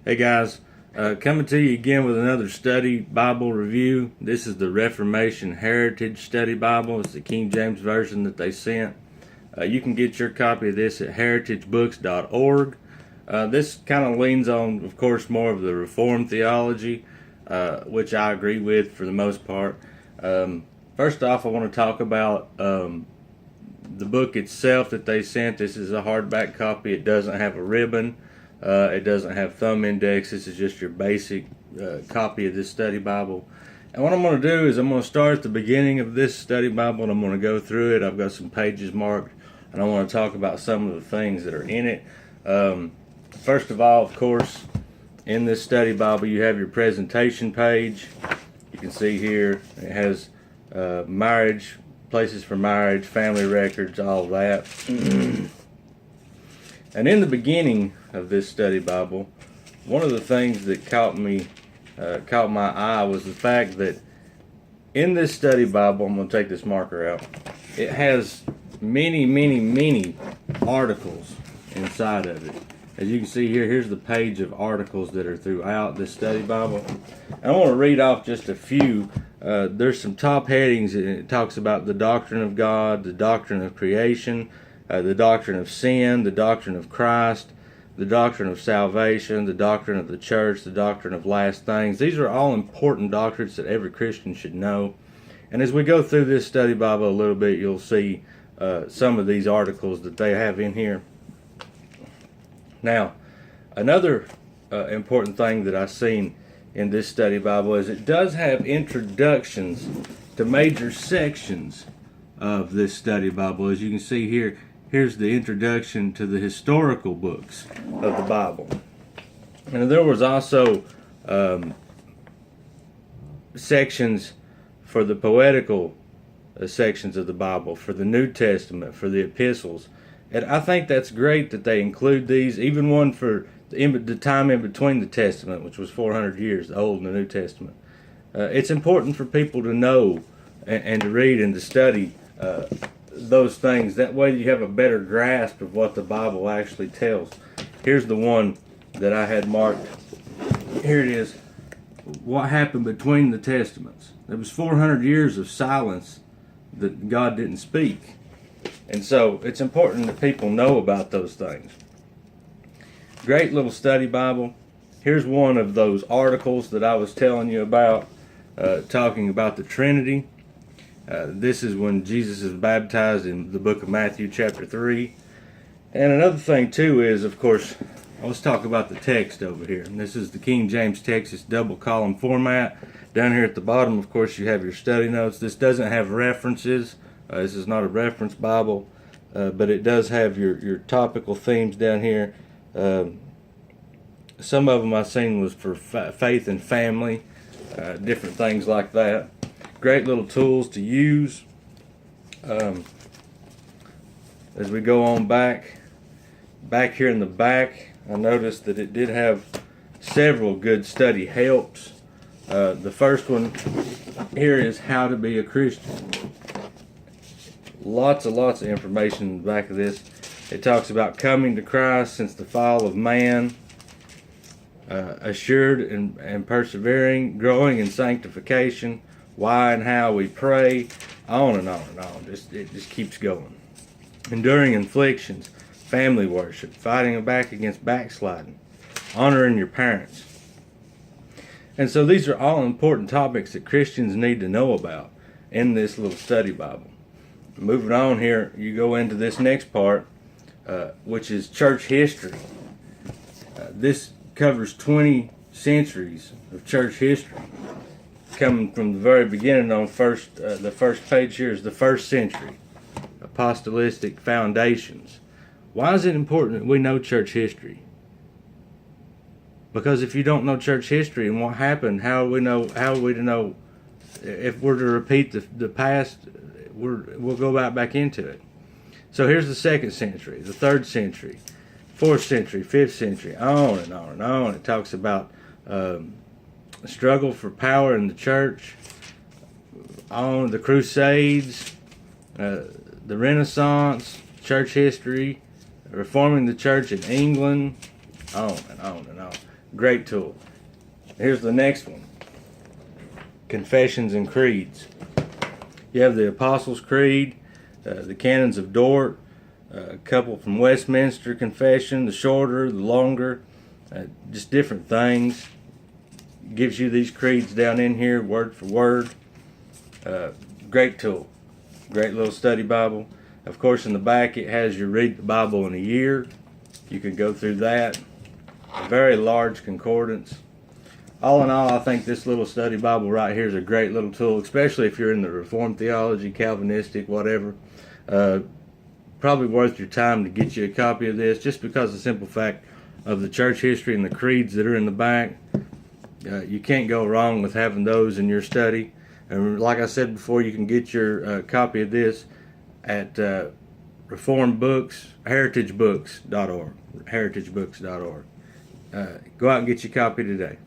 Hey guys, coming to you again with another study Bible review. This is the Reformation Heritage Study Bible. It's the King James Version that they sent. You can get your copy of this at heritagebooks.org. This kind of leans on, of course, more of the Reformed theology, which I agree with for the most part. First off, I want to talk about the book itself that they sent. This is a hardback copy. It doesn't have a ribbon. It doesn't have thumb index. This is just your basic copy of this study Bible. And what I'm going to do is I'm going to start at the beginning of this study Bible and I'm going to go through it. I've got some pages marked and I want to talk about some of the things that are in it. First of all, of course, in this study Bible you have your presentation page. You can see here it has marriage, places for marriage, family records, all that. And in the beginning of this study Bible, one of the things that caught my eye was the fact that in this study Bible, I'm going to take this marker out, it has many articles inside of it. As you can see here, here's the page of articles that are throughout this study Bible. And I want to read off just a few. There's some top headings, and it talks about the doctrine of God, the doctrine of creation, the doctrine of sin, the doctrine of Christ, the doctrine of salvation, the doctrine of the church, the doctrine of last things. These are all important doctrines that every Christian should know. And as we go through this study Bible a little bit, you'll see some of these articles that they have in here. Now, another important thing that I've seen in this study Bible is it does have introductions to major sections of this study Bible. As you can see here, here's the introduction to the historical books of the Bible. And there was also sections for the poetical sections of the Bible, for the New Testament, for the epistles. And I think that's great that they include these, even one for the time in between the Testament, which was 400 years, the Old and the New Testament. It's important for people to know and to read and to study those things. That way you have a better grasp of what the Bible actually tells. Here's the one that I had marked. Here it is. What happened between the Testaments? There was 400 years of silence that God didn't speak. And so it's important that people know about those things. Great little study Bible. Here's one of those articles that I was telling you about, talking about the Trinity. This is when Jesus is baptized in the book of Matthew chapter 3. And another thing too is, of course, let's talk about the text over here. And this is the King James text. It's double column format. Down here at the bottom, of course, you have your study notes. This doesn't have references. This is not a reference Bible, but it does have your topical themes down here. Some of them I've seen was for faith and family, different things like that. Great little tools to use. As we go on back here in the back, I noticed that it did have several good study helps. The first one here is how to be a Christian. Lots of information in the back of this. It talks about coming to Christ since the fall of man, assured and persevering, growing in sanctification, why and how we pray, on and on and on. It just keeps going. Enduring afflictions, family worship, fighting back against backsliding, honoring your parents. And so these are all important topics that Christians need to know about in this little study Bible. Moving on here, you go into this next part, which is church history. This covers 20 centuries of church history. Coming from the very beginning on the first page here is the first century, apostolic foundations. Why is it important that we know church history? Because if you don't know church history and what happened, how are we to know if we're to repeat the past? We'll go back into it. So here's the second century, the third century, fourth century, fifth century, on and on and on. It talks about struggle for power in the church, on the Crusades, the Renaissance, church history, reforming the church in England, on and on and on. Great tool. Here's the next one. Confessions and Creeds. You have the Apostles' Creed, the Canons of Dort, a couple from Westminster Confession, the shorter, the longer, just different things. Gives you these creeds down in here, word for word. Great tool. Great little study Bible. Of course, in the back it has your Read the Bible in a Year. You can go through that. A very large concordance. All in all, I think this little study Bible right here is a great little tool, especially if you're in the Reformed theology, Calvinistic, whatever. Probably worth your time to get you a copy of this, just because of the simple fact of the church history and the creeds that are in the back. You can't go wrong with having those in your study. And like I said before, you can get your copy of this at Reformed Books, heritagebooks.org. Heritagebooks.org. Go out and get your copy today.